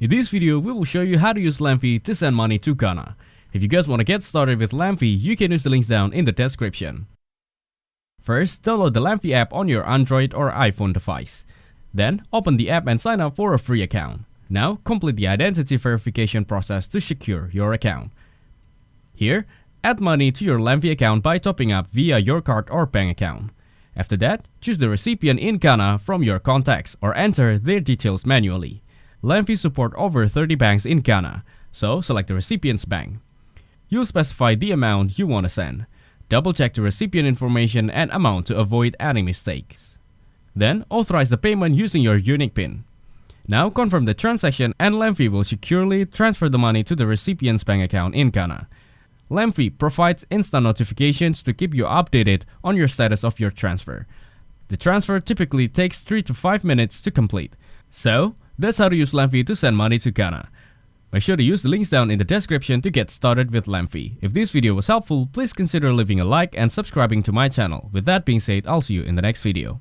In this video, we will show you how to use Lemfi to send money to Ghana. If you guys want to get started with Lemfi, you can use the links down in the description. First, download the Lemfi app on your Android or iPhone device. Then, open the app and sign up for a free account. Now, complete the identity verification process to secure your account. Here, add money to your Lemfi account by topping up via your card or bank account. After that, choose the recipient in Ghana from your contacts or enter their details manually. Lemfi support over 30 banks in Ghana, so select the recipient's bank. You'll specify the amount you want to send. Double check the recipient information and amount to avoid any mistakes. Then, authorize the payment using your unique PIN. Now confirm the transaction and Lemfi will securely transfer the money to the recipient's bank account in Ghana. Lemfi provides instant notifications to keep you updated on your status of your transfer. The transfer typically takes 3 to 5 minutes to complete. So, that's how to use Lemfi to send money to Ghana. Make sure to use the links down in the description to get started with Lemfi. If this video was helpful, please consider leaving a like and subscribing to my channel. With that being said, I'll see you in the next video.